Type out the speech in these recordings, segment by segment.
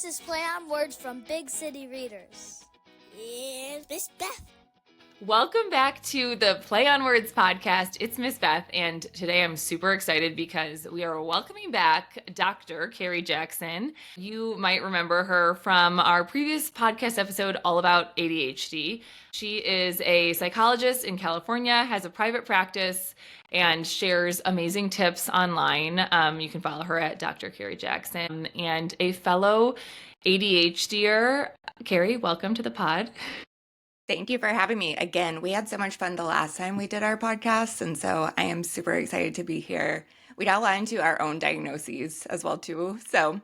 This is Play on Words from Big City Readers. Here's Miss Beth. Welcome back to the Play on Words podcast. It's Miss Beth, and today I'm super excited because we are welcoming back Dr. Carrie Jackson. You might remember her from our previous podcast episode all about ADHD. She is a psychologist in California, has a private practice, and shares amazing tips online. You can follow her at Dr. Carrie Jackson, and a fellow ADHDer. Carrie, welcome to the pod. Thank you for having me. Again, we had so much fun the last time we did our podcast, and so I am super excited to be here. We got a lot into our own diagnoses as well, too, so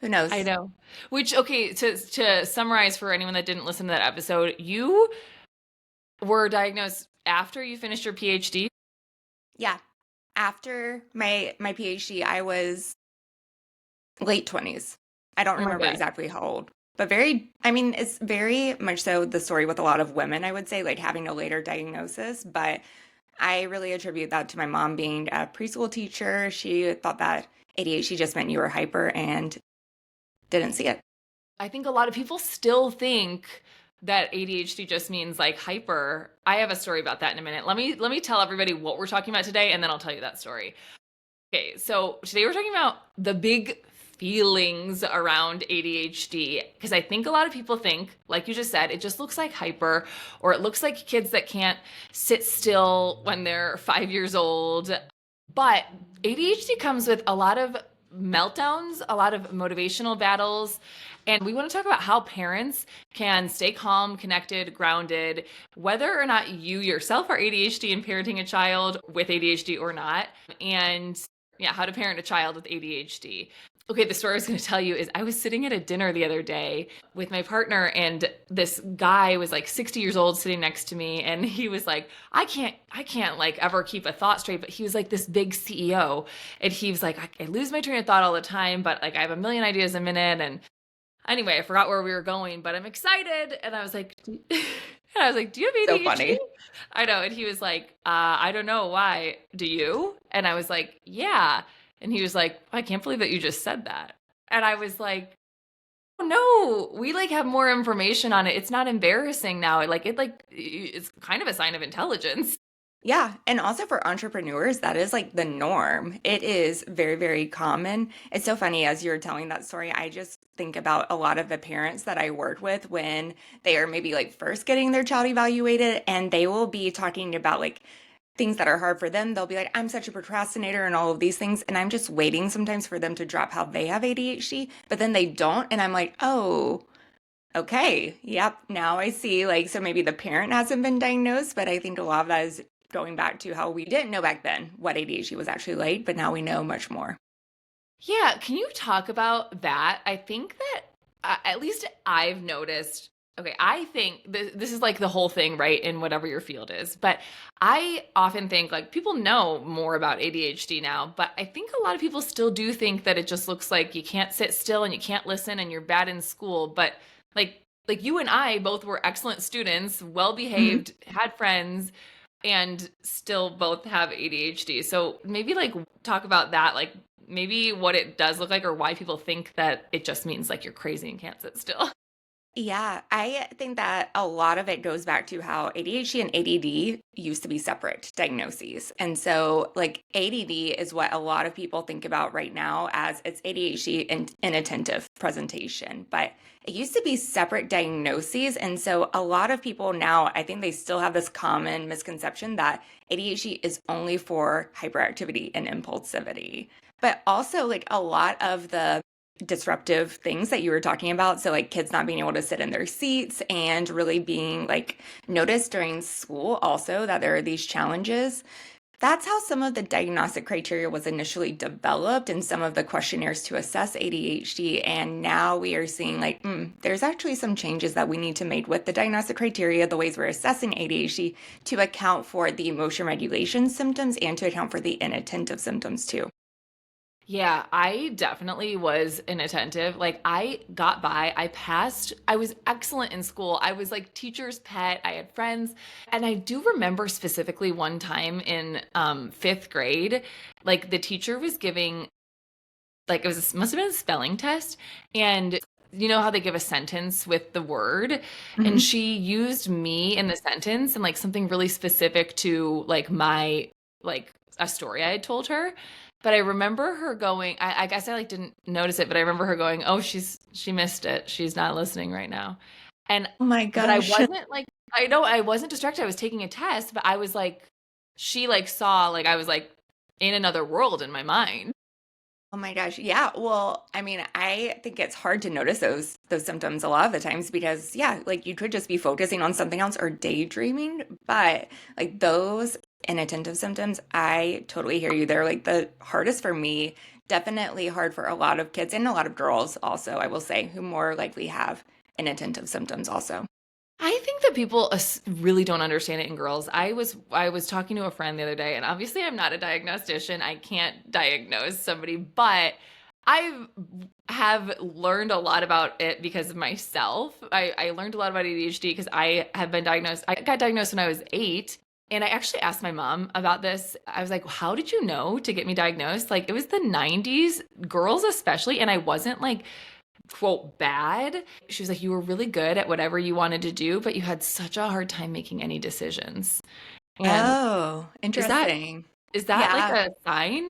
who knows? I know. Which, okay, to summarize for anyone that didn't listen to that episode, you were diagnosed after you finished your PhD? Yeah. After my PhD, I was late 20s. I don't remember exactly how old. But it's very much so the story with a lot of women, I would say, like having a later diagnosis. But I really attribute that to my mom being a preschool teacher. She thought that ADHD just meant you were hyper and didn't see it. I think a lot of people still think that ADHD just means like hyper. I have a story about that in a minute. Let me tell everybody what we're talking about today, and then I'll tell you that story. Okay, so today we're talking about the big feelings around ADHD, because I think a lot of people think, like you just said, it just looks like hyper, or it looks like kids that can't sit still when they're 5 years old. But ADHD comes with a lot of meltdowns, a lot of motivational battles, and we want to talk about how parents can stay calm, connected, grounded, whether or not you yourself are ADHD and parenting a child with ADHD or not, and how to parent a child with ADHD. Okay, the story I was going to tell you is I was sitting at a dinner the other day with my partner, and this guy was like 60 years old sitting next to me, and he was like, I can't like ever keep a thought straight, but he was like this big CEO, and he was like, I lose my train of thought all the time, but like I have a million ideas a minute. And anyway, I forgot where we were going, but I'm excited. And I was like, do you have ADHD? So funny. I know. And he was like, I don't know. Why? Do you? And I was like, yeah. And he was like, I can't believe that you just said that. And I was like, oh, no, we like have more information on it. It's not embarrassing now. It's kind of a sign of intelligence. Yeah. And also for entrepreneurs, that is like the norm. It is very, very common. It's so funny as you're telling that story. I just think about a lot of the parents that I work with when they are maybe like first getting their child evaluated, and they will be talking about like things that are hard for them. They'll be like, I'm such a procrastinator and all of these things. And I'm just waiting sometimes for them to drop how they have ADHD, but then they don't. And I'm like, oh, okay. Yep. Now I see. Like, so maybe the parent hasn't been diagnosed, but I think a lot of that is going back to how we didn't know back then what ADHD was actually like, but now we know much more. Yeah. Can you talk about that? I think that at least I've noticed. Okay, I think this is like the whole thing, right, in whatever your field is. But I often think like people know more about ADHD now, but I think a lot of people still do think that it just looks like you can't sit still and you can't listen and you're bad in school. But like you and I both were excellent students, well-behaved, had friends, and still both have ADHD. So maybe like talk about that, like maybe what it does look like or why people think that it just means like you're crazy and can't sit still. Yeah, I think that a lot of it goes back to how ADHD and ADD used to be separate diagnoses. And so, like, ADD is what a lot of people think about right now as it's ADHD and inattentive presentation. But it used to be separate diagnoses. And so, a lot of people now, I think they still have this common misconception that ADHD is only for hyperactivity and impulsivity. But also, like, a lot of the disruptive things that you were talking about, so like kids not being able to sit in their seats and really being like noticed during school also that there are these challenges. That's how some of the diagnostic criteria was initially developed in some of the questionnaires to assess ADHD. And now we are seeing like, there's actually some changes that we need to make with the diagnostic criteria, the ways we're assessing ADHD to account for the emotion regulation symptoms and to account for the inattentive symptoms too. Yeah, I definitely was inattentive. Like I got by, I passed, I was excellent in school. I was like teacher's pet. I had friends. And I do remember specifically one time in fifth grade, like the teacher was giving, like it was, must have been a spelling test. And you know how they give a sentence with the word, and Mhm. she used me in the sentence and like something really specific to like my like a story I had told her. But I remember her going, I guess I like didn't notice it, but I remember her going, "Oh, she missed it. She's not listening right now." And Oh my but I gosh. wasn't like, I know I wasn't distracted. I was taking a test, but I was like, she like saw like I was like in another world in my mind. Oh my gosh. Yeah. Well, I mean, I think it's hard to notice those symptoms a lot of the times because yeah, like you could just be focusing on something else or daydreaming, but like those inattentive symptoms, I totally hear you. They're like the hardest for me, definitely hard for a lot of kids and a lot of girls also, I will say, who more likely have inattentive symptoms also. I think that people really don't understand it in girls. I was talking to a friend the other day, and obviously I'm not a diagnostician. I can't diagnose somebody, but I have learned a lot about it because of myself. I learned a lot about ADHD because I have been diagnosed. I got diagnosed when I was 8. And I actually asked my mom about this. I was like, how did you know to get me diagnosed? Like, it was the 90s, girls especially. And I wasn't like quote bad. She was like, you were really good at whatever you wanted to do, but you had such a hard time making any decisions. And Oh, is that interesting. is that like Yeah. a sign?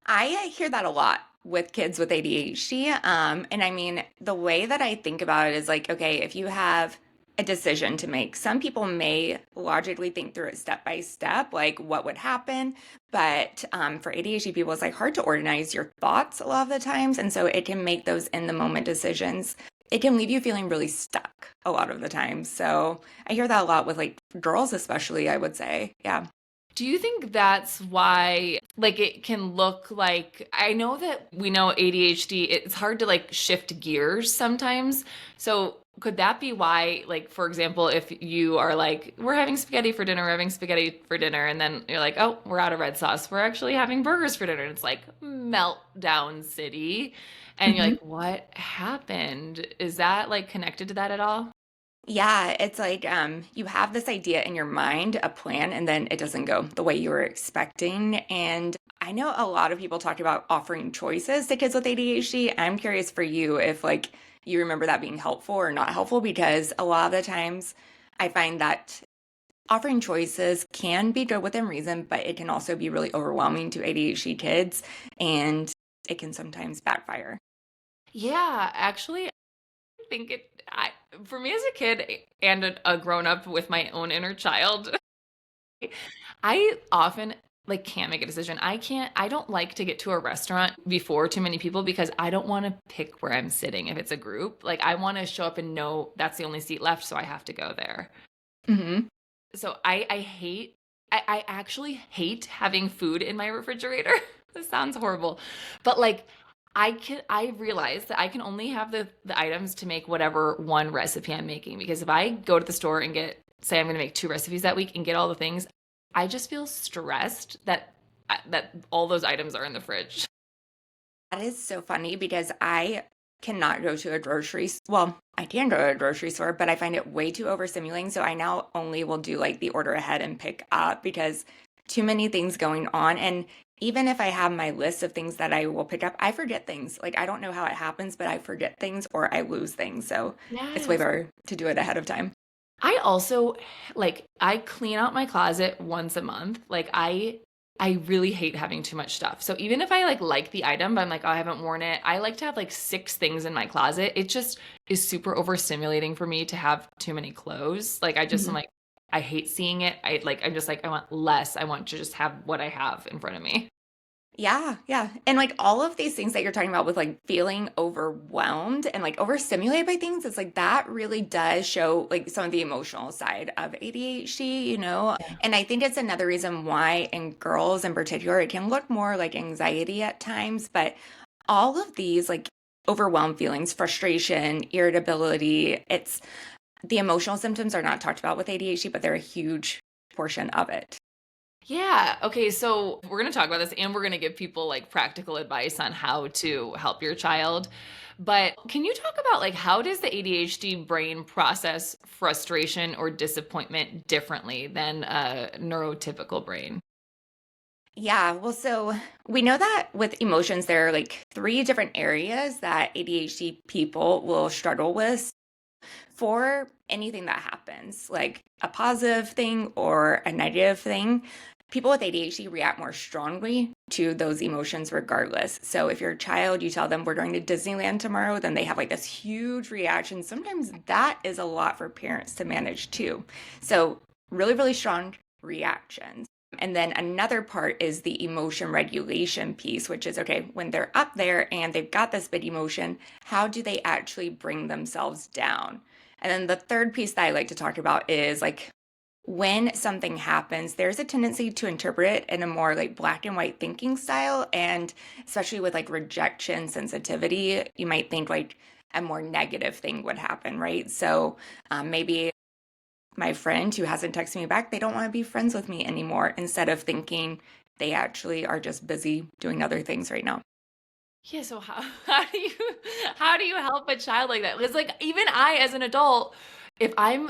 I hear that a lot with kids with ADHD. And I mean, the way that I think about it is like, okay, if you have a decision to make, some people may logically think through it step by step, like what would happen. But for ADHD people, it's like hard to organize your thoughts a lot of the times. And so it can make those in the moment decisions. It can leave you feeling really stuck a lot of the time. So I hear that a lot with like girls, especially, I would say. Yeah. Do you think that's why, like, it can look like, I know that we know ADHD, it's hard to like shift gears sometimes. So could that be why, like, for example, if you are like, we're having spaghetti for dinner, we're having spaghetti for dinner, and then you're like, oh, we're out of red sauce, we're actually having burgers for dinner. And it's like meltdown city. And you're like, what happened? Is that like connected to that at all? Yeah, it's like you have this idea in your mind, a plan, and then it doesn't go the way you were expecting. And I know a lot of people talk about offering choices to kids with ADHD. I'm curious for you if like you remember that being helpful or not helpful, because a lot of the times I find that offering choices can be good within reason, but it can also be really overwhelming to ADHD kids, and it can sometimes backfire. Yeah, actually, think for me as a kid and a grown up with my own inner child, I often like can't make a decision. I don't like to get to a restaurant before too many people because I don't want to pick where I'm sitting if it's a group. Like I want to show up and know that's the only seat left, so I have to go there. Hmm. So I actually hate having food in my refrigerator. This sounds horrible. But like I realize that I can only have the items to make whatever one recipe I'm making because if I go to the store and get say I'm going to make 2 recipes that week and get all the things, I just feel stressed that all those items are in the fridge. That is so funny because I cannot go to a well, I can go to a grocery store, but I find it way too overstimulating. So I now only will do like the order ahead and pick up because too many things going on. And even if I have my list of things that I will pick up, I forget things. Like I don't know how it happens, but I forget things or I lose things. So it's way Yes. better to do it ahead of time. I also like I clean out my closet once a month. Like I really hate having too much stuff. So even if I like the item, but I'm like, oh, I haven't worn it. I like to have like 6 things in my closet. It just is super overstimulating for me to have too many clothes. Like I just am like I hate seeing it. I'm just like I want less. I want to just have what I have in front of me. Yeah, yeah. And like all of these things that you're talking about with like feeling overwhelmed and like overstimulated by things, it's like that really does show like some of the emotional side of ADHD, you know? And I think it's another reason why in girls in particular, it can look more like anxiety at times, but all of these like overwhelmed feelings, frustration, irritability, it's the emotional symptoms are not talked about with ADHD, but they're a huge portion of it. Yeah. Okay. So we're going to talk about this and we're going to give people like practical advice on how to help your child. But can you talk about like how does the ADHD brain process frustration or disappointment differently than a neurotypical brain? Yeah, well, so we know that with emotions, there are like three different areas that ADHD people will struggle with for anything that happens, like a positive thing or a negative thing. People with ADHD react more strongly to those emotions regardless. So if you're a child, you tell them we're going to Disneyland tomorrow, then they have like this huge reaction. Sometimes that is a lot for parents to manage too. So really, really strong reactions. And then another part is the emotion regulation piece, which is okay, when they're up there and they've got this big emotion, how do they actually bring themselves down? And then the third piece that I like to talk about is like when something happens, there's a tendency to interpret it in a more like black and white thinking style. And especially with like rejection sensitivity, you might think like a more negative thing would happen, right? So maybe my friend who hasn't texted me back, they don't want to be friends with me anymore instead of thinking they actually are just busy doing other things right now. Yeah, so how do you help a child like that? Because like even I as an adult, if I'm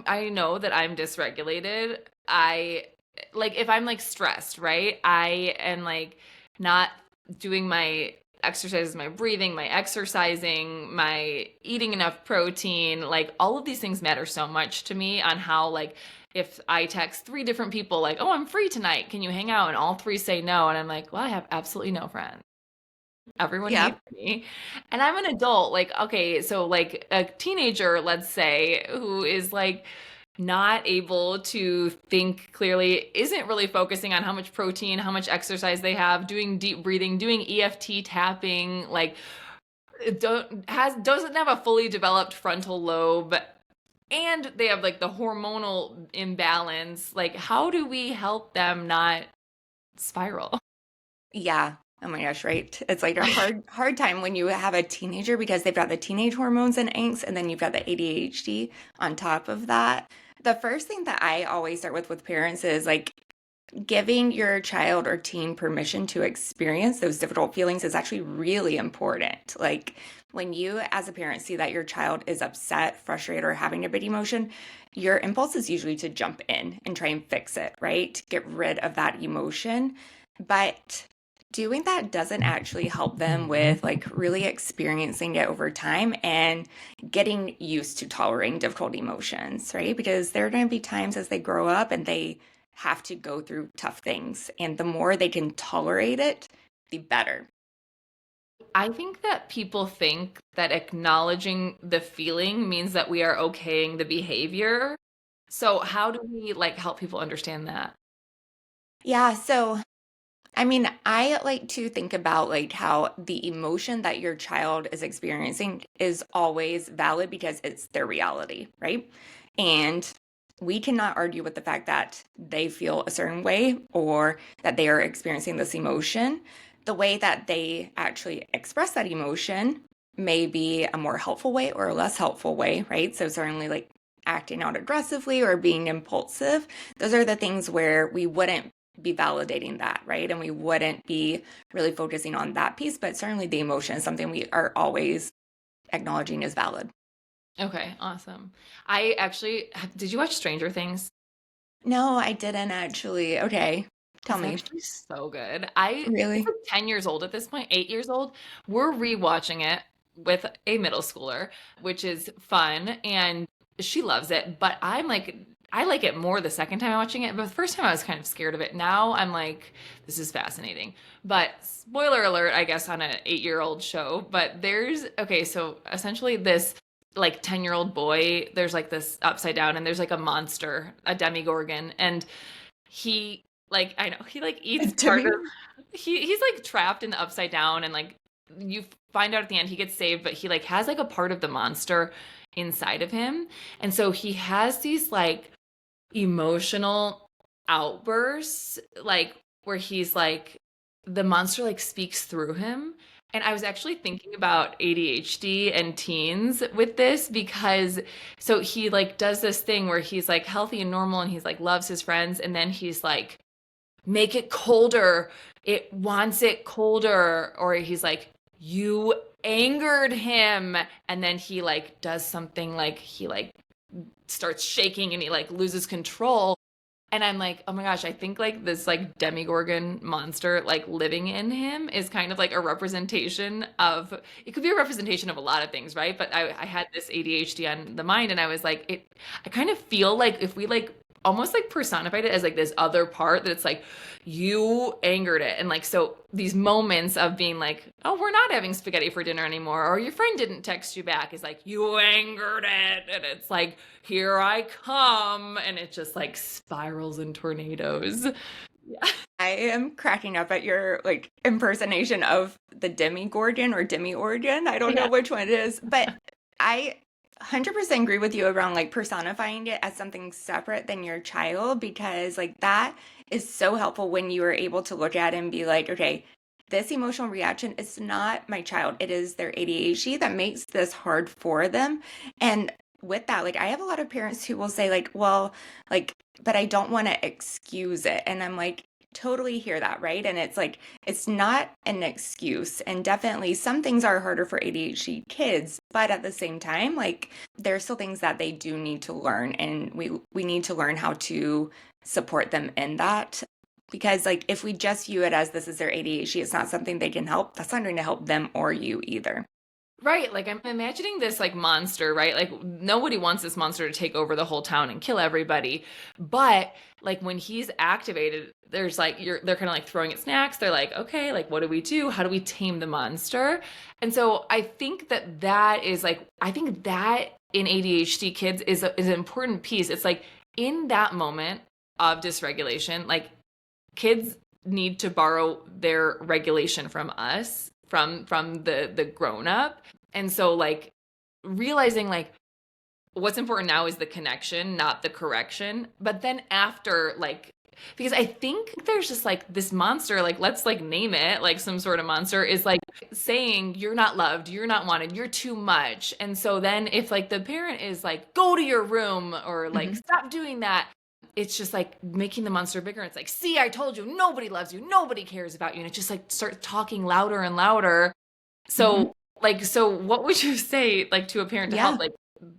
I know that I'm dysregulated, I like if I'm like stressed, right? I am like not doing my exercises, my breathing, my exercising, my eating enough protein, like all of these things matter so much to me on how like if I text three different people like, "Oh, I'm free tonight. Can you hang out?" and all three say no, and I'm like, "Well, I have absolutely no friends." Everyone Yeah. hates me. And I'm an adult. Like, okay, so like a teenager, let's say, who is like not able to think clearly, isn't really focusing on how much protein, how much exercise they have, doing deep breathing, doing EFT tapping, like doesn't have a fully developed frontal lobe and they have like the hormonal imbalance. Like, how do we help them not spiral? Yeah. Oh my gosh, right. It's like a hard time when you have a teenager because they've got the teenage hormones and angst, and then you've got the ADHD on top of that. The first thing that I always start with parents is like giving your child or teen permission to experience those difficult feelings is actually really important. Like when you, as a parent, see that your child is upset, frustrated, or having a big emotion, your impulse is usually to jump in and try and fix it, right? Get rid of that emotion. But doing that doesn't actually help them with like really experiencing it over time and getting used to tolerating difficult emotions, right? Because there are going to be times as they grow up and they have to go through tough things. And the more they can tolerate it, the better. I think that people think that acknowledging the feeling means that we are okaying the behavior. So how do we like help people understand that? Yeah. So, I mean, I like to think about like how the emotion that your child is experiencing is always valid because it's their reality, right? And we cannot argue with the fact that they feel a certain way or that they are experiencing this emotion. The way that they actually express that emotion may be a more helpful way or a less helpful way, right? So, certainly, like acting out aggressively or being impulsive, those are the things where we wouldn't be validating that, right? And we wouldn't be really focusing on that piece, but certainly the emotion is something we are always acknowledging is valid. Okay, awesome. I actually did you watch Stranger Things? No, I didn't actually. Okay, tell It's me. actually so good. It's Really? like 10 years old at this point, 8 years old. We're rewatching it with a middle schooler, which is fun and she loves it, but I'm like I like it more the second time I'm watching it, but the first time I was kind of scared of it. Now I'm like this is fascinating. But spoiler alert, I guess on an 8-year-old show, but there's okay, so essentially this like 10-year-old boy, there's like this upside down and there's like a monster, a demigorgon, and he like I know he like eats part of Demi? he's like trapped in the upside down and like you find out at the end he gets saved but he like has like a part of the monster inside of him and so he has these like emotional outbursts like where he's like the monster like speaks through him and I was actually thinking about ADHD and teens with this because so he like does this thing where he's like healthy and normal and he's like loves his friends and then he's like make it colder. It wants it colder. Or he's like, you angered him. And then he like does something like he like starts shaking and he like loses control. And I'm like, oh my gosh, I think like this like demigorgon monster like living in him is kind of like a representation of, it could be a representation of a lot of things, right? But I had this ADHD on the mind, and I was like, I kind of feel like if we like almost like personified it as like this other part, that it's like you angered it. And like, so these moments of being like, oh, we're not having spaghetti for dinner anymore, or your friend didn't text you back, is like, you angered it. And it's like, here I come. And it just like spirals and tornadoes. Yeah. I am cracking up at your like impersonation of the Demigorgon or Demi-Organ. I don't know Yeah. which one it is, but I 100% agree with you around like personifying it as something separate than your child, because like that is so helpful when you are able to look at it and be like, okay, this emotional reaction is not my child. It is their ADHD that makes this hard for them. And with that, like I have a lot of parents who will say like, well, like, but I don't want to excuse it. And I'm like, totally hear that, right? And it's like, it's not an excuse. And definitely some things are harder for ADHD kids, but at the same time, like there's still things that they do need to learn. And we need to learn how to support them in that. Because like if we just view it as this is their ADHD, it's not something they can help, that's not going to help them or you either. Right. Like I'm imagining this like monster, right? Like nobody wants this monster to take over the whole town and kill everybody. But like when he's activated, there's like they're kind of like throwing it snacks. They're like, okay, like what do we do? How do we tame the monster? And so I think that is like, I think that in ADHD kids is an important piece. It's like in that moment of dysregulation, like kids need to borrow their regulation from us, from the grown up. And so like realizing like what's important now is the connection, not the correction. But then after like, because I think there's just like this monster, like let's like name it like some sort of monster, is like saying you're not loved, you're not wanted, you're too much. And so then if like the parent is like go to your room, or like Mhm. stop doing that, it's just like making the monster bigger. It's like, see, I told you, nobody loves you, nobody cares about you. And it just like starts talking louder and louder. Mhm. So like, so what would you say like to a parent to Yeah. help like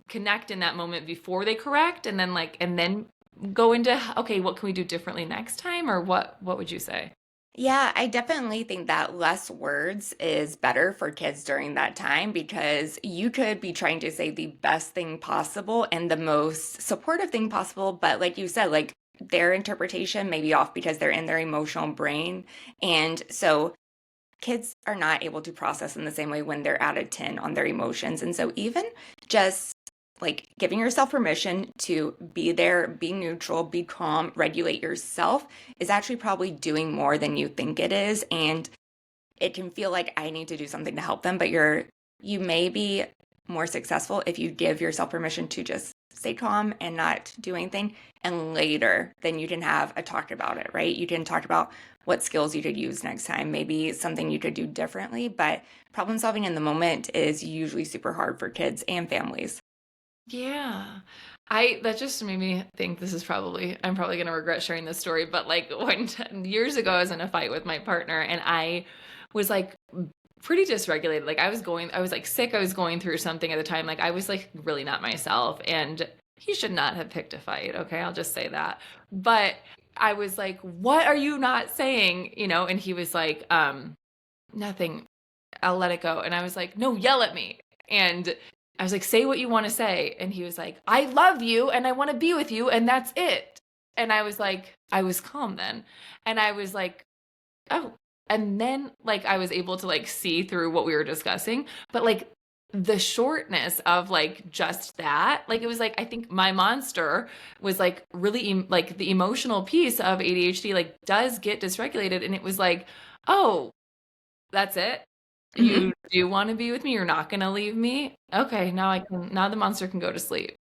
connect in that moment before they correct, and then like, and then go into, okay, what can we do differently next time? Or what would you say? Yeah, I definitely think that less words is better for kids during that time, because you could be trying to say the best thing possible and the most supportive thing possible. But like you said, like their interpretation may be off because they're in their emotional brain. And so kids are not able to process in the same way when they're at a 10 on their emotions. And so even just like giving yourself permission to be there, be neutral, be calm, regulate yourself is actually probably doing more than you think it is. And it can feel like I need to do something to help them, but you may be more successful if you give yourself permission to just stay calm and not do anything. And later, then you can have a talk about it, right? You can talk about what skills you could use next time, maybe something you could do differently. But problem solving in the moment is usually super hard for kids and families. Yeah. That just made me think this is probably, I'm probably going to regret sharing this story, but like years ago, I was in a fight with my partner, and I was like pretty dysregulated. Like I was like sick. I was going through something at the time. Like I was like really not myself, and he should not have picked a fight. Okay. I'll just say that. But I was like, what are you not saying? And he was like, nothing. I'll let it go. And I was like, no, yell at me. And I was like, say what you want to say. And he was like, I love you and I want to be with you. And that's it. And I was like, I was calm then. And I was like, oh. And then like I was able to like see through what we were discussing. But like the shortness of like just that, like it was like, I think my monster was like really like the emotional piece of ADHD like does get dysregulated. And it was like, oh, that's it. Mhm. You do want to be with me? You're not going to leave me? Okay, now the monster can go to sleep.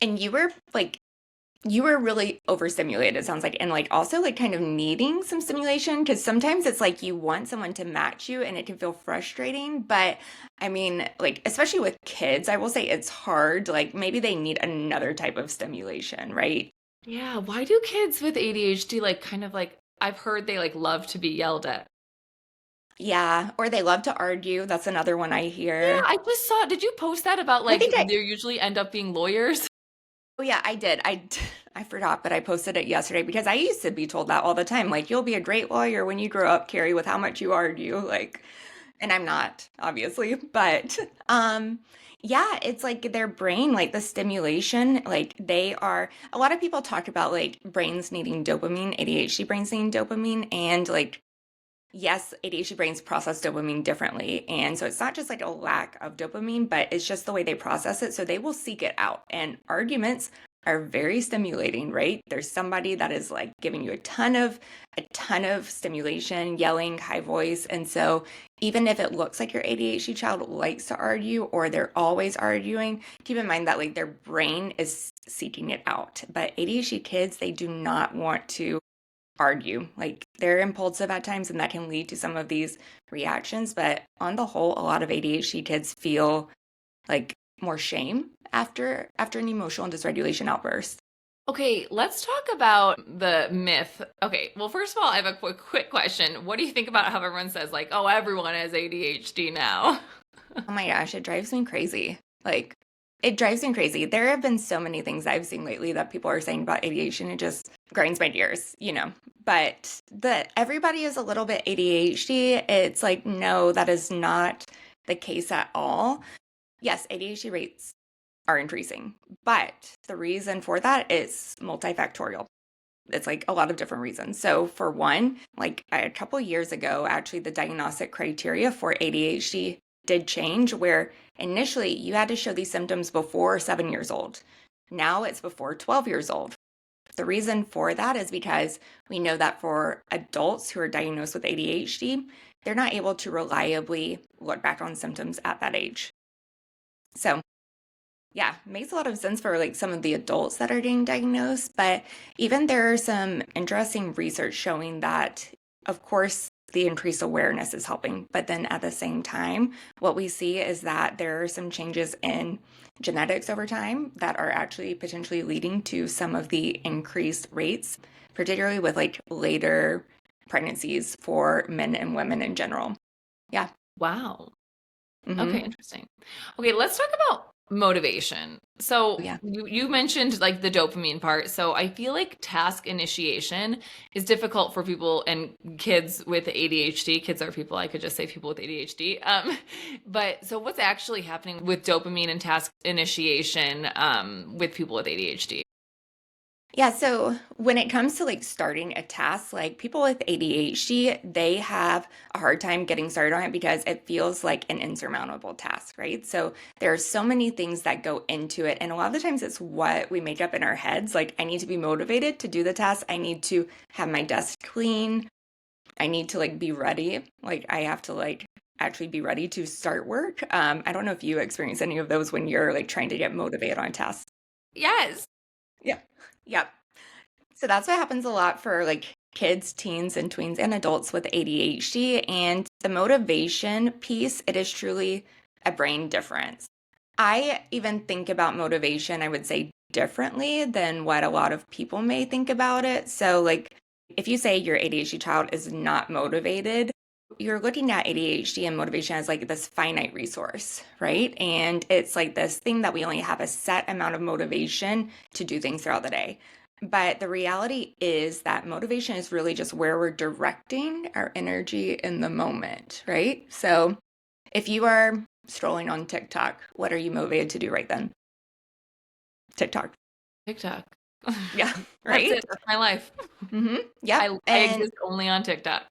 And you were really overstimulated, it sounds like, and like also like kind of needing some stimulation, because sometimes it's like you want someone to match you and it can feel frustrating. But I mean, like, especially with kids, I will say it's hard. Like, maybe they need another type of stimulation, right? Yeah, why do kids with ADHD like kind of like I've heard they like love to be yelled at? Yeah. Or they love to argue. That's another one I Yeah, hear. I just saw, did you post that about I like think I, they usually end up being lawyers? Oh yeah, I did. I forgot, but I posted it yesterday because I used to be told that all the time. Like, you'll be a great lawyer when you grow up, Carrie, with how much you argue. Like, and I'm not, obviously, but yeah, it's like their brain, like the stimulation, like they are, a lot of people talk about like brains needing dopamine, ADHD brains needing dopamine, and like yes, ADHD brains process dopamine differently. And so it's not just like a lack of dopamine, but it's just the way they process it. So they will seek it out. And arguments are very stimulating, right? There's somebody that is like giving you a ton of stimulation, yelling, high voice. And so even if it looks like your ADHD child likes to argue or they're always arguing, keep in mind that like their brain is seeking it out. But ADHD kids, they do not want to argue. Like they're impulsive at times, and that can lead to some of these reactions. But on the whole, a lot of ADHD kids feel like more shame after an emotional dysregulation outburst. Okay, let's talk about the myth. Okay, well, first of all, I have a quick question. What do you think about how everyone says, like, oh, everyone has ADHD now? Oh my gosh, it drives me crazy. Like, it drives me crazy. There have been so many things I've seen lately that people are saying about ADHD, and it just grinds my gears, you know. But everybody is a little bit ADHD. It's like, no, that is not the case at all. Yes, ADHD rates are increasing, but the reason for that is multifactorial. It's like a lot of different reasons. So for one, like a couple years ago, actually the diagnostic criteria for ADHD did change where initially you had to show these symptoms before 7 years old. Now it's before 12 years old. The reason for that is because we know that for adults who are diagnosed with ADHD, they're not able to reliably look back on symptoms at that age. So yeah, makes a lot of sense for like some of the adults that are getting diagnosed, but even there are some interesting research showing that, of course, the increased awareness is helping, but then at the same time, what we see is that there are some changes in genetics over time that are actually potentially leading to some of the increased rates, particularly with like later pregnancies for men and women in general. Yeah. Wow. Mm-hmm. Okay, interesting. Okay, let's talk about motivation. So Yeah. you mentioned like the dopamine part. So I feel like task initiation is difficult for people and kids with ADHD. Kids are people. I could just say people with ADHD. But so what's actually happening with dopamine and task initiation with people with ADHD? Yeah, so when it comes to like starting a task, like people with ADHD, they have a hard time getting started on it because it feels like an insurmountable task, right? So there are so many things that go into it. And a lot of the times it's what we make up in our heads. Like, I need to be motivated to do the task. I need to have my desk clean. I need to like be ready. Like, I have to like actually be ready to start work. I don't know if you experience any of those when you're like trying to get motivated on tasks. Yes. Yeah. Yep. So that's what happens a lot for like kids, teens, and tweens and adults with ADHD. And the motivation piece, it is truly a brain difference. I even think about motivation, I would say, differently than what a lot of people may think about it. So, like, if you say your ADHD child is not motivated, you're looking at ADHD and motivation as like this finite resource, right? And it's like this thing that we only have a set amount of motivation to do things throughout the day. But the reality is that motivation is really just where we're directing our energy in the moment, right? So if you are scrolling on TikTok, what are you motivated to do right then? TikTok. TikTok. Yeah, That's right? it. That's my life. Mm-hmm. Yep. I And exist only on TikTok.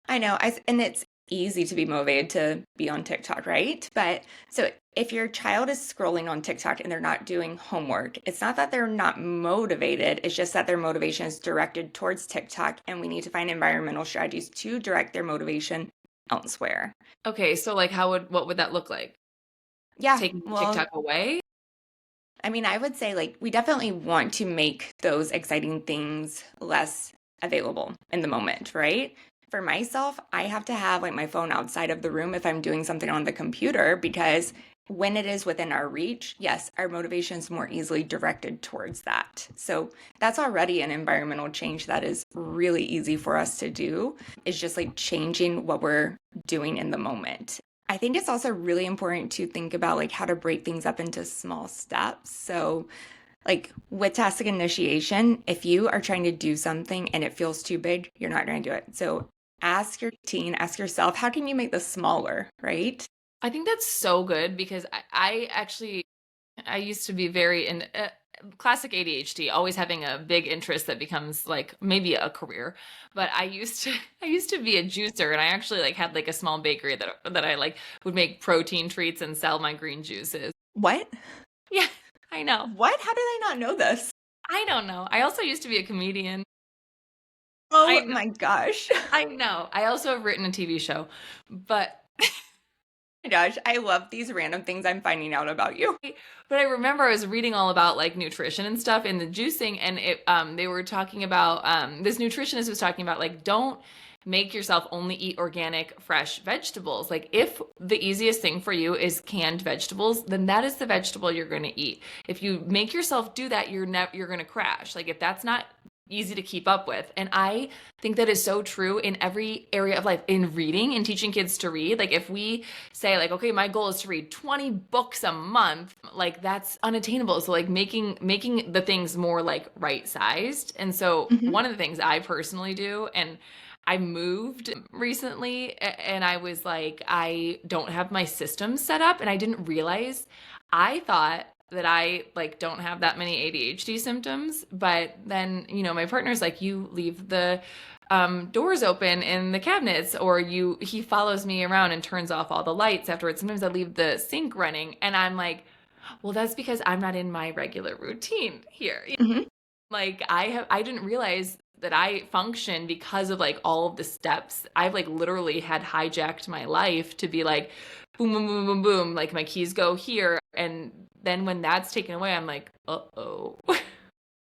I know, and it's easy to be motivated to be on TikTok, right? But so if your child is scrolling on TikTok and they're not doing homework, it's not that they're not motivated, it's just that their motivation is directed towards TikTok, and we need to find environmental strategies to direct their motivation elsewhere. Okay, so like what would that look like? Yeah, Taking well, TikTok away? I mean, I would say like we definitely want to make those exciting things less available in the moment, right? For myself, I have to have like my phone outside of the room if I'm doing something on the computer because when it is within our reach, yes, our motivation is more easily directed towards that. So that's already an environmental change that is really easy for us to do. It's just like changing what we're doing in the moment. I think it's also really important to think about like how to break things up into small steps. So Like with task initiation, if you are trying to do something and it feels too big, you're not going to do it. So ask your teen, ask yourself, how can you make this smaller, right? I think that's so good because I actually I used to be very in classic ADHD, always having a big interest that becomes like maybe a career. But I used to be a juicer, and I actually like had like a small bakery that I like would make protein treats and sell my green juices. What? Yeah, I know. What? How did I not know this? I don't know. I also used to be a comedian. I Oh know. my gosh. I know. I also have written a TV show, but My gosh, I love these random things I'm finding out about you. but I remember I was reading all about like nutrition and stuff in the juicing, and it they were talking about this nutritionist was talking about like don't make yourself only eat organic fresh vegetables. Like if the easiest thing for you is canned vegetables, then that is the vegetable you're going to eat. If you make yourself do that, you're going to crash. Like if that's not easy to keep up with. And I think that is so true in every area of life, in reading and teaching kids to read. Like if we say like, okay, my goal is to read 20 books a month, like that's unattainable. So like making the things more like right sized. And so Mhm. one of the things I personally do, and I moved recently and I was like, I don't have my system set up, and I didn't realize. I thought that I like don't have that many ADHD symptoms, but then, my partner's like, you leave the doors open in the cabinets, or he follows me around and turns off all the lights afterwards. Sometimes I leave the sink running, and I'm like, well, that's because I'm not in my regular routine here. Mhm. Like I didn't realize that I function because of like all of the steps. I've like literally had hijacked my life to be like boom, boom, boom, boom, boom. Like my keys go here. And then when that's taken away, I'm like, uh-oh.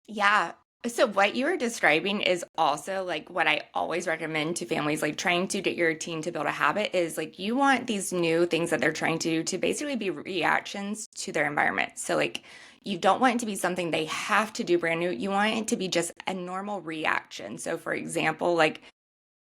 Yeah. So what you were describing is also like what I always recommend to families, like trying to get your teen to build a habit is like you want these new things that they're trying to do to basically be reactions to their environment. So like you don't want it to be something they have to do brand new. You want it to be just a normal reaction. So for example, like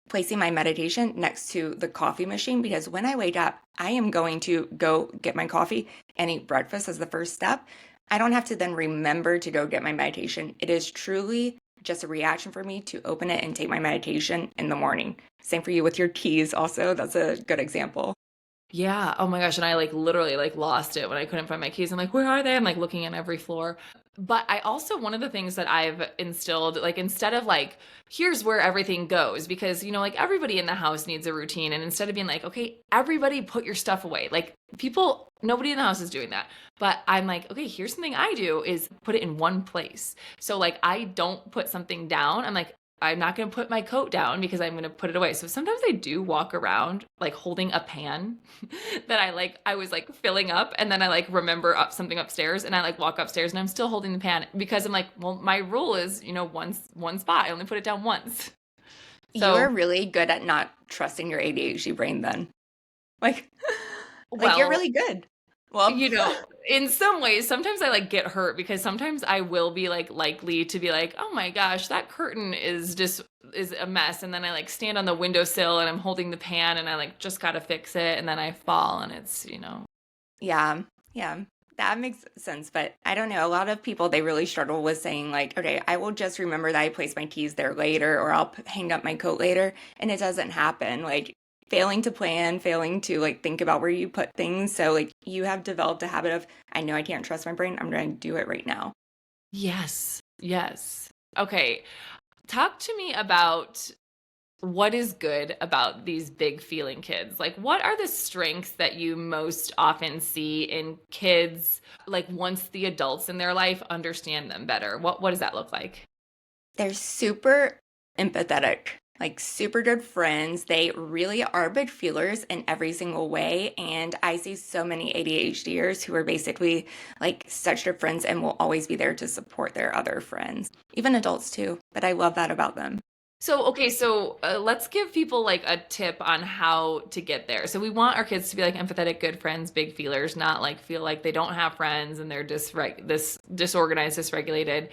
placing my meditation next to the coffee machine, because when I wake up, I am going to go get my coffee and eat breakfast as the first step. I don't have to then remember to go get my meditation. It is truly just a reaction for me to open it and take my meditation in the morning. Same for you with your keys also. That's a good example. Yeah. Oh my gosh. And I like literally like lost it when I couldn't find my keys. I'm like, where are they? I'm like looking at every floor. But I also, one of the things that I've instilled, like instead of like, here's where everything goes, because, like everybody in the house needs a routine. And instead of being like, okay, everybody put your stuff away, like nobody in the house is doing that. But I'm like, okay, here's something I do is put it in one place. So like, I don't put something down. I'm like, I'm not going to put my coat down because I'm going to put it away. So sometimes I do walk around like holding a pan that I was like filling up, and then I like remember something upstairs, and I like walk upstairs and I'm still holding the pan because I'm like, well, my rule is, one spot. I only put it down once. You So, are really good at not trusting your ADHD brain then. Like, like you're well, really good. Well, in some ways, sometimes I like get hurt because sometimes I will be like likely to be like, oh my gosh, that curtain is a mess. And then I like stand on the windowsill and I'm holding the pan and I like just got to fix it. And then I fall and it's. yeah, yeah, that makes sense. But I don't know. A lot of people, they really struggle with saying, like, okay, I will just remember that I placed my keys there later, or I'll hang up my coat later. And it doesn't happen. Like, failing to plan, failing to like think about where you put things. So, like, you have developed a habit of, I know I can't trust my brain. I'm going to do it right now. Yes. Yes. Okay. Talk to me about what is good about these big feeling kids. Like, what are the strengths that you most often see in kids, like once the adults in their life understand them better? What does that look like? They're super empathetic, like super good friends. They really are big feelers in every single way. And I see so many ADHDers who are basically like such good friends and will always be there to support their other friends, even adults too. But I love that about them. So, okay, so let's give people like a tip on how to get there. So we want our kids to be like empathetic, good friends, big feelers, not like feel like they don't have friends and they're disorganized, dysregulated.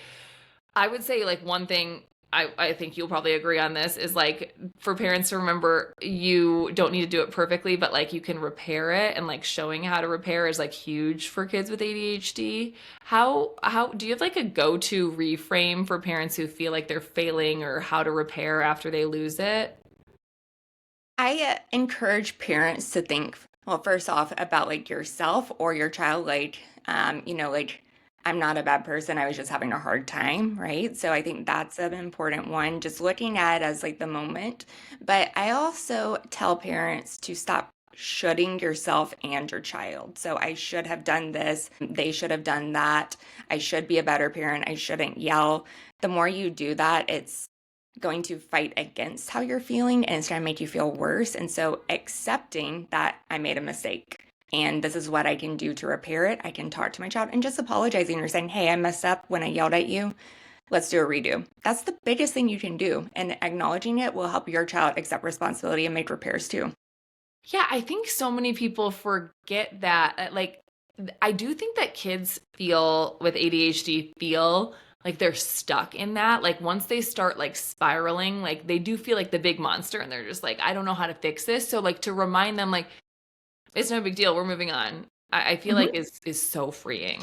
I would say like one thing I think you'll probably agree on this, is like for parents to remember you don't need to do it perfectly, but like you can repair it, and like showing how to repair is like huge for kids with ADHD. How do you have like a go-to reframe for parents who feel like they're failing, or how to repair after they lose it? I encourage parents to think, well, first off, about like yourself or your child, like, I'm not a bad person. I was just having a hard time, right? So I think that's an important one, just looking at it as like the moment. But I also tell parents to stop shoulding yourself and your child. So I should have done this. They should have done that. I should be a better parent. I shouldn't yell. The more you do that, it's going to fight against how you're feeling and it's going to make you feel worse. And so accepting that I made a mistake and this is what I can do to repair it. I can talk to my child and just apologizing or saying, hey, I messed up when I yelled at you. Let's do a redo. That's the biggest thing you can do. And acknowledging it will help your child accept responsibility and make repairs too. Yeah, I think so many people forget that. Like, I do think that kids feel with ADHD feel like they're stuck in that. Like, once they start like spiraling, like they do feel like the big monster, and they're just like, I don't know how to fix this. So, like, to remind them, like, it's no big deal. We're moving on. I feel like is so freeing.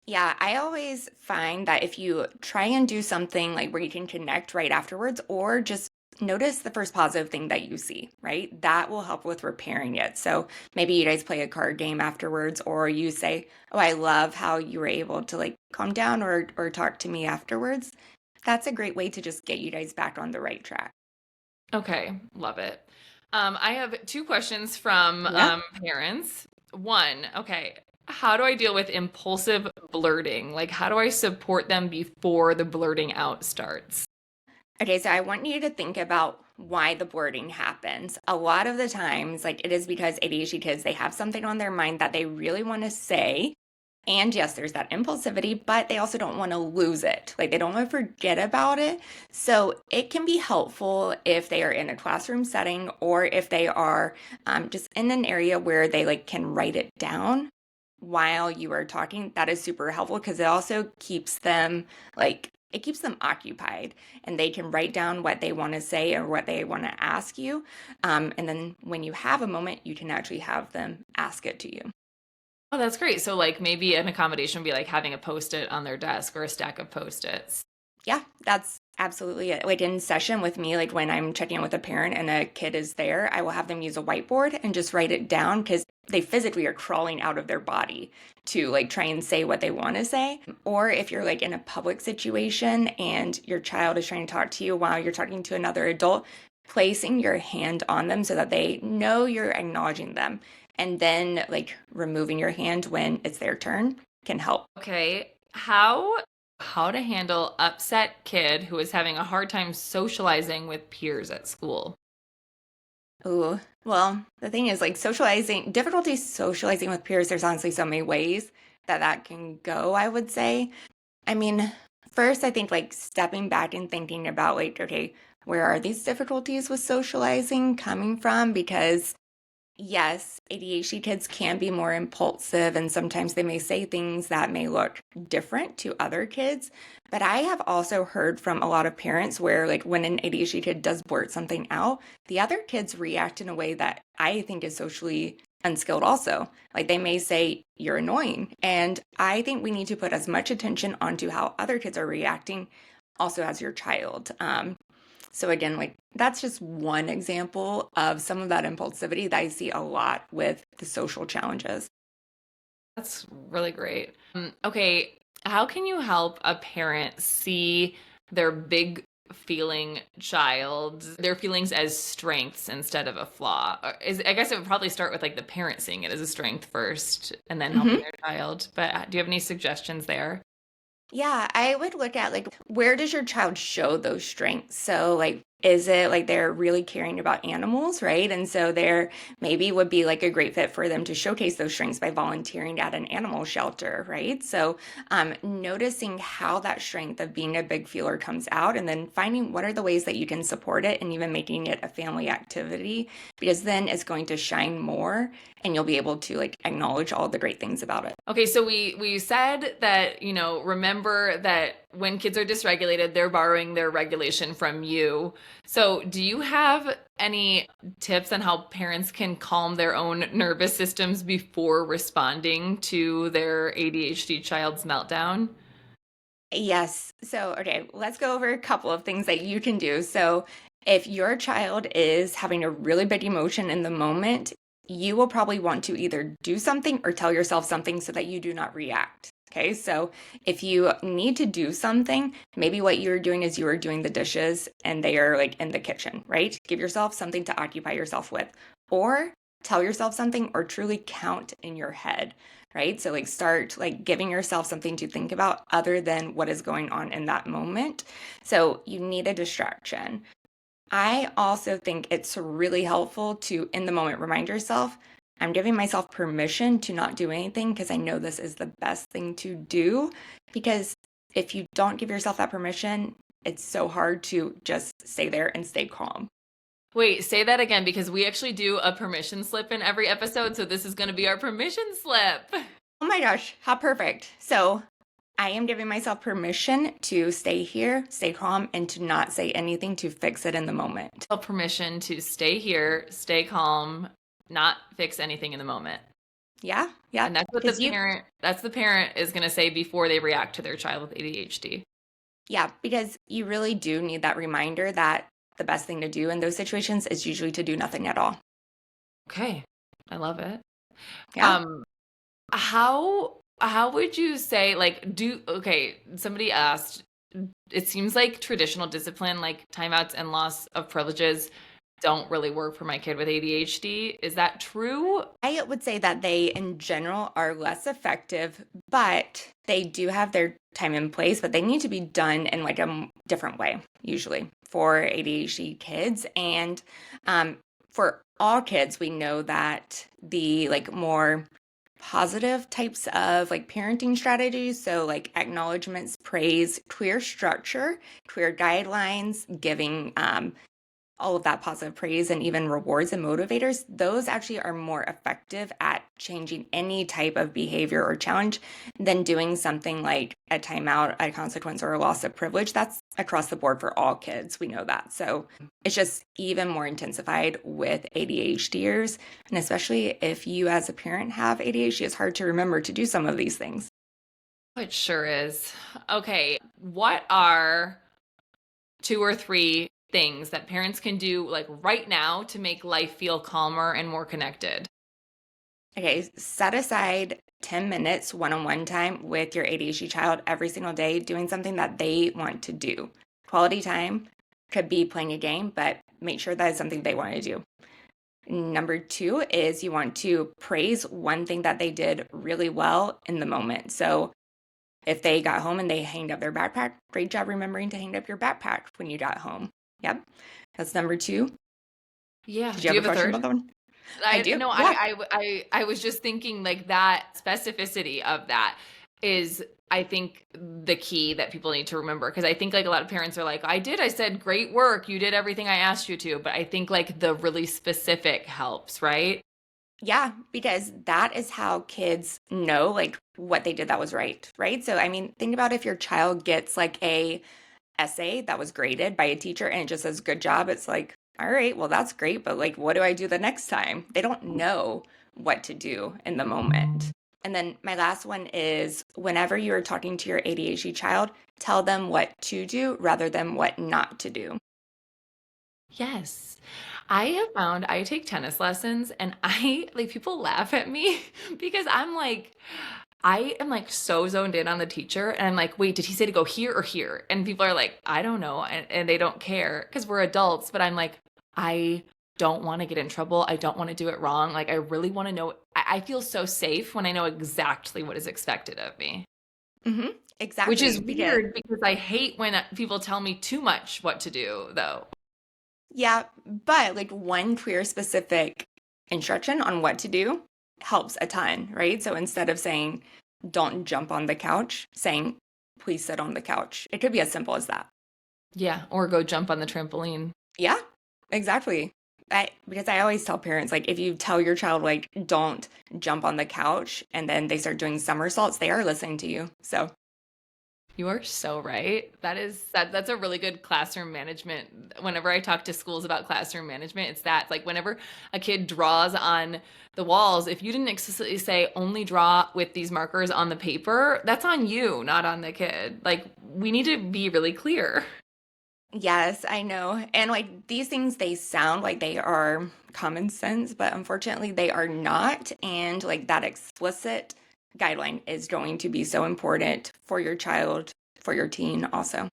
Yeah, I always find that if you try and do something like where you can connect right afterwards, or just notice the first positive thing that you see, right? That will help with repairing it. So maybe you guys play a card game afterwards, or you say, "Oh, I love how you were able to like calm down or talk to me afterwards." That's a great way to just get you guys back on the right track. Okay, love it. I have two questions from Yeah. parents. One, okay, how do I deal with impulsive blurting? Like, how do I support them before the blurting out starts? Okay, so I want you to think about why the blurting happens. A lot of the times, like it is because ADHD kids, they have something on their mind that they really want to say. And yes, there's that impulsivity, but they also don't want to lose it. Like they don't want to forget about it. So it can be helpful if they are in a classroom setting or if they are just in an area where they like can write it down while you are talking. That is super helpful because it also keeps them like it keeps them occupied and they can write down what they want to say or what they want to ask you. And then when you have a moment, you can actually have them ask it to you. Oh, that's great. So, like, maybe an accommodation would be like having a post-it on their desk or a stack of post-its. Yeah, that's absolutely it. Like in session with me, like when I'm checking in with a parent and a kid is there, I will have them use a whiteboard and just write it down because they physically are crawling out of their body to like try and say what they want to say. Or if you're like in a public situation and your child is trying to talk to you while you're talking to another adult, placing your hand on them so that they know you're acknowledging them. And then like removing your hand when it's their turn can help. Okay, how to handle upset kid who is having a hard time socializing with peers at school? Ooh, well, the thing is, like socializing, difficulty socializing with peers, there's honestly so many ways that that can go, I would say. I mean, first, I think like stepping back and thinking about like, okay, where are these difficulties with socializing coming from? Because yes, ADHD kids can be more impulsive, and sometimes they may say things that may look different to other kids. But I have also heard from a lot of parents where, like, when an ADHD kid does blurt something out, the other kids react in a way that I think is socially unskilled, also. Like, they may say, "You're annoying." And I think we need to put as much attention onto how other kids are reacting, also as your child. So again, like that's just one example of some of that impulsivity that I see a lot with the social challenges. That's really great. Okay, how can you help a parent see their big feeling child, their feelings as strengths instead of a flaw? I guess it would probably start with like the parent seeing it as a strength first and then helping Mhm. their child. But do you have any suggestions there? Yeah, I would look at like where does your child show those strengths? So like is it like they're really caring about animals, right? And so there maybe would be like a great fit for them to showcase those strengths by volunteering at an animal shelter, right? So noticing how that strength of being a big feeler comes out and then finding what are the ways that you can support it and even making it a family activity because then it's going to shine more and you'll be able to like acknowledge all the great things about it. Okay, so we said that, remember that when kids are dysregulated, they're borrowing their regulation from you. So, do you have any tips on how parents can calm their own nervous systems before responding to their ADHD child's meltdown? Yes. So, okay, let's go over a couple of things that you can do. So, if your child is having a really big emotion in the moment, you will probably want to either do something or tell yourself something so that you do not react. Okay, so if you need to do something, maybe what you're doing is you are doing the dishes and they are like in the kitchen, right? Give yourself something to occupy yourself with, or tell yourself something or truly count in your head, right? So like start like giving yourself something to think about other than what is going on in that moment. So you need a distraction. I also think it's really helpful to, in the moment, remind yourself, I'm giving myself permission to not do anything because I know this is the best thing to do. Because if you don't give yourself that permission, it's so hard to just stay there and stay calm. Wait, say that again because we actually do a permission slip in every episode. So, this is going to be our permission slip. Oh my gosh, how perfect. So I am giving myself permission to stay here, stay calm, and to not say anything to fix it in the moment. Permission to stay here, stay calm, not fix anything in the moment. Yeah, yeah. And that's what the parent is going to say before they react to their child with ADHD. Yeah, because you really do need that reminder that the best thing to do in those situations is usually to do nothing at all. Okay. I love it. Yeah. How would you say somebody asked, it seems like traditional discipline like timeouts and loss of privileges don't really work for my kid with ADHD. Is that true? I would say that they, in general, are less effective, but they do have their time in place, but they need to be done in like a different way, usually for ADHD kids. And for all kids, we know that the like more positive types of like parenting strategies, so like acknowledgments, praise, clear structure, clear guidelines, giving all of that positive praise and even rewards and motivators, those actually are more effective at changing any type of behavior or challenge than doing something like a timeout, a consequence, or a loss of privilege. That's across the board for all kids. We know that. So it's just even more intensified with ADHDers. And especially if you as a parent have ADHD, it's hard to remember to do some of these things. It sure is. Okay. What are 2 or 3 things that parents can do like right now to make life feel calmer and more connected? Okay, set aside 10 minutes one-on-one time with your ADHD child every single day doing something that they want to do. Quality time could be playing a game, but make sure that is something they want to do. Number 2 is you want to praise one thing that they did really well in the moment. So if they got home and they hanged up their backpack, great job remembering to hang up your backpack when you got home. Yep, that's number 2. Yeah. Did Do you you have a have a question third? about that one? I do. No, Yeah. I was just thinking like that specificity of that is, I think, the key that people need to remember. Because I think like a lot of parents are like, I said, great work. You did everything I asked you to. But I think like the really specific helps, right? Yeah, because that is how kids know like what they did that was right, right? So I mean, think about if your child gets like a essay that was graded by a teacher and it just says good job, it's like, all right, well that's great, but like what do I do the next time? They don't know what to do in the moment. And then my last one is whenever you're talking to your ADHD child, tell them what to do rather than what not to do. Yes. I have found I take tennis lessons and I like people laugh at me because I am like so zoned in on the teacher and I'm like, wait, did he say to go here or here? And people are like, I don't know. And they don't care because we're adults. But I'm like, I don't want to get in trouble. I don't want to do it wrong. Like, I really want to know. I feel so safe when I know exactly what is expected of me, Mm-hmm. which Exactly. is Because weird because I hate when people tell me too much what to do, though. yeah, but like one clear, specific instruction on what to do helps a ton, right? So instead of saying, don't jump on the couch, saying, please sit on the couch. It could be as simple as that. Yeah. Or go jump on the trampoline. Yeah, exactly. Because I always tell parents, like, if you tell your child, like, don't jump on the couch and then they start doing somersaults, they are listening to you. So, You are so right. That's a really good classroom management. Whenever I talk to schools about classroom management, it's that like whenever a kid draws on the walls, if you didn't explicitly say only draw with these markers on the paper, that's on you, not on the kid. Like we need to be really clear. Yes, I know. And like these things, they sound like they are common sense, but unfortunately they are not. And like that explicit guideline is going to be so important for your child, for your teen also.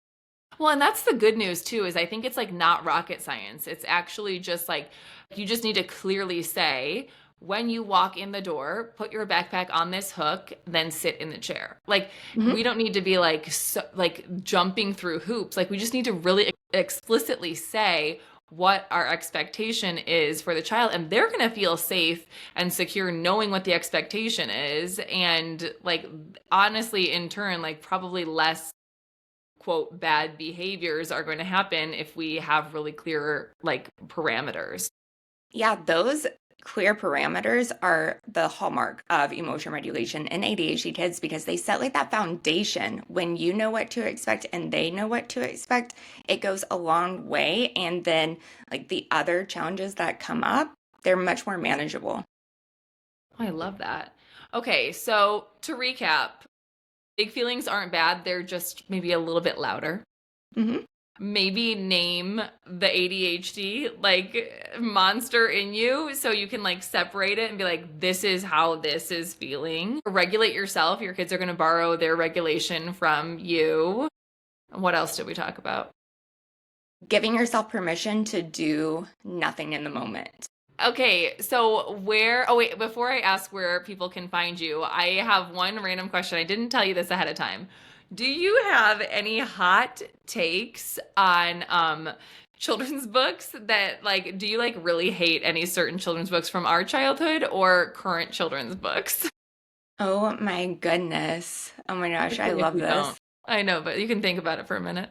Well, and that's the good news too, is I think it's like not rocket science. It's actually just like you just need to clearly say when you walk in the door, put your backpack on this hook, then sit in the chair. Like Mhm. we don't need to be like like jumping through hoops. Like we just need to really explicitly say what our expectation is for the child, and they're going to feel safe and secure knowing what the expectation is, and like honestly in turn like probably less quote bad behaviors are going to happen if we have really clear like parameters. Yeah, those clear parameters are the hallmark of emotion regulation in ADHD kids because they set like that foundation. When you know what to expect and they know what to expect, it goes a long way. And then, like the other challenges that come up, they're much more manageable. I love that. Okay, so to recap, big feelings aren't bad, they're just maybe a little bit louder. Hmm. Maybe name the ADHD like monster in you so you can like separate it and be like, this is how this is feeling. Regulate yourself. Your kids are going to borrow their regulation from you. What else did we talk about? Giving yourself permission to do nothing in the moment. Okay, so oh wait, before I ask where people can find you, I have one random question. I didn't tell you this ahead of time. Do you have any hot takes on children's books that like do you like really hate any certain children's books from our childhood or current children's books? Oh my goodness. Oh my gosh, I Okay, if love you don't. this. I know, but you can think about it for a minute.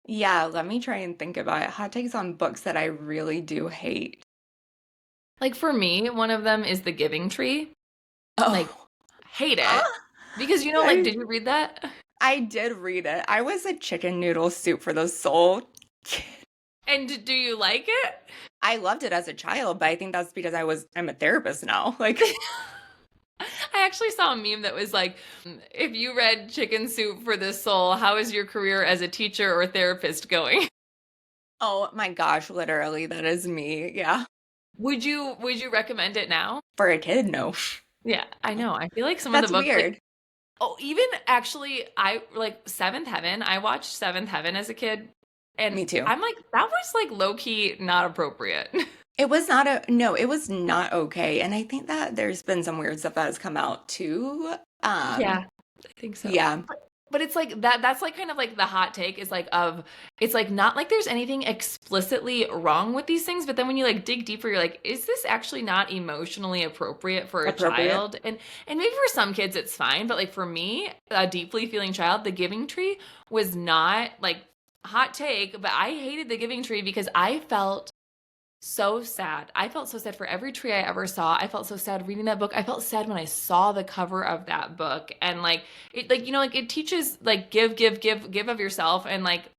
Yeah, let me try and think about it. Hot takes on books that I really do hate. Like for me, one of them is The Giving Tree. Like Oh, hate it. ah, Because you know like I did you read that? I did read it. I was a chicken noodle soup for the soul. And do you like it? I loved it as a child, but I think that's because I'm a therapist now. Like, I actually saw a meme that was like, if you read Chicken Soup for the Soul, how is your career as a teacher or therapist going? oh my gosh, literally, that is me. Yeah. Would you recommend it now? For a kid, no. Yeah, I know. I feel like some of the That's books like weird. oh, even actually I like Seventh Heaven. I watched Seventh Heaven as a kid and Me too. I'm like that was like low key not appropriate. It was not a no, it was not okay. And I think that there's been some weird stuff that has come out too. Yeah, I think so. Yeah. But it's like that's like kind of like the hot take is like of it's like not like there's anything explicitly wrong with these things, but then when you like dig deeper, you're like, is this actually not emotionally appropriate for a Appropriate. child? And maybe for some kids it's fine, but like for me, a deeply feeling child, The Giving Tree was not like hot take, but I hated The Giving Tree because I felt so sad. I felt so sad for every tree I ever saw. I felt so sad reading that book. I felt sad when I saw the cover of that book. And like it like you know like it teaches like give of yourself and like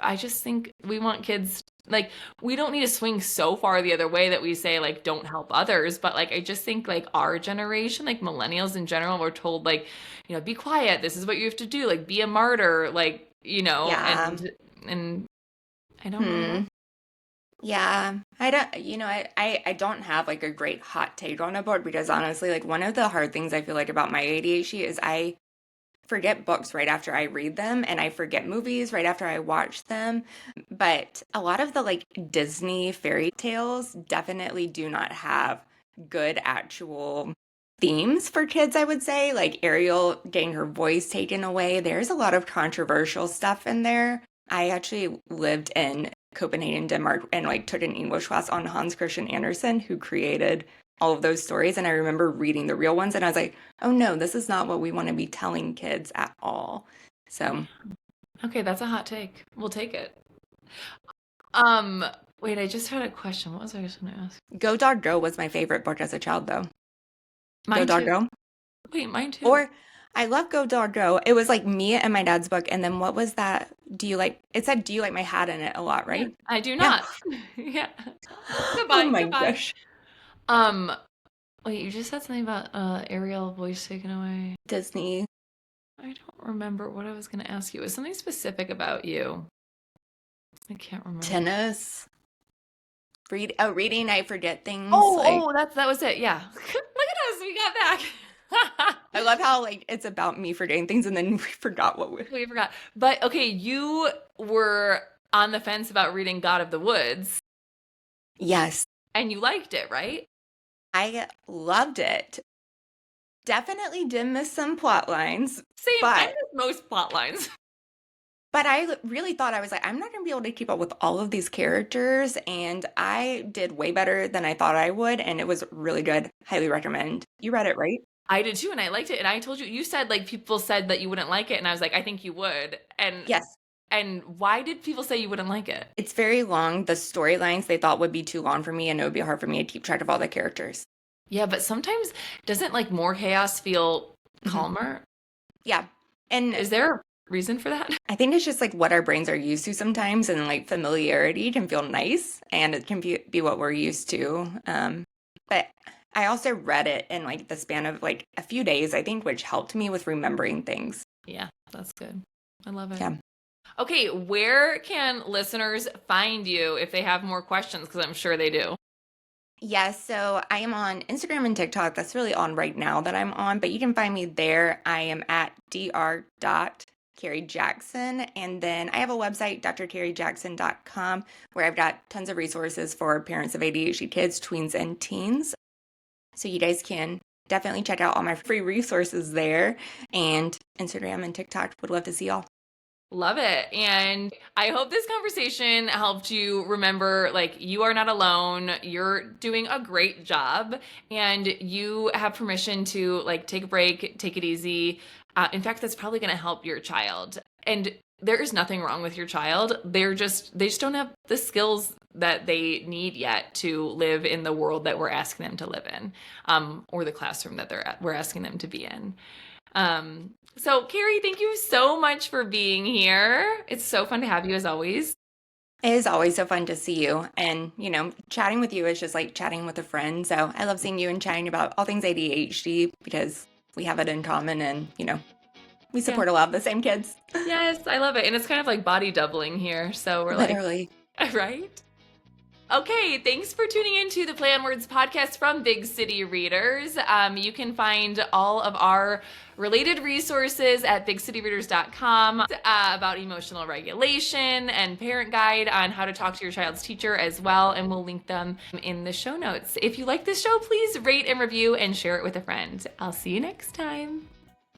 I just think we want kids like we don't need to swing so far the other way that we say like don't help others, but like I just think like our generation, like millennials in general, we're told like, you know, be quiet. This is what you have to do. Like be a martyr, like, you know, Yeah. and I don't know Hmm. that. Yeah, I don't, I don't have like a great hot take on a book because honestly, like one of the hard things I feel like about my ADHD is I forget books right after I read them and I forget movies right after I watch them. But a lot of the like Disney fairy tales definitely do not have good actual themes for kids, I would say. Like Ariel getting her voice taken away. There's a lot of controversial stuff in there. I actually lived in Copenhagen, Denmark, and like took an English class on Hans Christian Andersen, who created all of those stories. And I remember reading the real ones, and I was like, oh no, this is not what we want to be telling kids at all. So, Okay, that's a hot take. We'll take it. Um, wait, I just had a question. What was I just going to ask? Go Dog Go was my favorite book as a child, though. Go Mine Dog too. Go. Wait, mine too. Or I love Go Dog Go. It was like me and my dad's book. And then what was that? It said, do you like my hat in it a lot, Yeah, right? I do Yeah. not. Yeah. Oh Goodbye, my goodbye. gosh. Um, Wait, you just said something about Ariel voice taken away. Disney. I don't remember what I was going to ask you. It was something specific about you. I can't remember. Tennis. Reading, I forget things. That was it. Yeah. Look at us. We got back. I love how like it's about me forgetting things and then we forgot what We forgot. But okay, you were on the fence about reading God of the Woods. Yes. And you liked it, right? I loved it. Definitely did miss some plot lines. Same. I But miss most plot lines. But I really thought I was like, I'm not going to be able to keep up with all of these characters. And I did way better than I thought I would. And it was really good. Highly recommend. You read it, right? I did too, and I liked it. And I told you, you said like people said that you wouldn't like it, and I was like, I think you would. Yes. And why did people say you wouldn't like it? It's very long. The storylines they thought would be too long for me, and it would be hard for me to keep track of all the characters. Yeah, but sometimes doesn't like more chaos feel calmer? Yeah. And Is there a reason for that? I think it's just like what our brains are used to sometimes, and like familiarity can feel nice, and it can be what we're used to. But I also read it in like the span of like a few days, I think, which helped me with remembering things. Yeah, that's good. I love it. Yeah. Okay, where can listeners find you if they have more questions? Because I'm sure they do. Yes, so I am on Instagram and TikTok. That's really on right now that I'm on, but you can find me there. I am at dr.Carrie Jackson. And then I have a website, drcarriejackson.com, where I've got tons of resources for parents of ADHD kids, tweens, and teens. So you guys can definitely check out all my free resources there. And Instagram and TikTok, would love to see y'all. Love it. And I hope this conversation helped you remember like you are not alone. You're doing a great job and you have permission to like take a break, take it easy. In fact, that's probably going to help your child. And there is nothing wrong with your child. They just don't have the skills that they need yet to live in the world that we're asking them to live in, or the classroom that we're asking them to be in. So Carrie, thank you so much for being here. It's so fun to have you as always. It is always so fun to see you. And, chatting with you is just like chatting with a friend. So I love seeing you and chatting about all things ADHD because we have it in common and, we support a lot of the same kids. Yes, I love it. And it's kind of like body doubling here. So we're Literally. Like, right? Okay, thanks for tuning into the Play on Words podcast from Big City Readers. You can find all of our related resources at bigcityreaders.com about emotional regulation and parent guide on how to talk to your child's teacher as well, and we'll link them in the show notes. If you like this show, please rate and review and share it with a friend. I'll see you next time.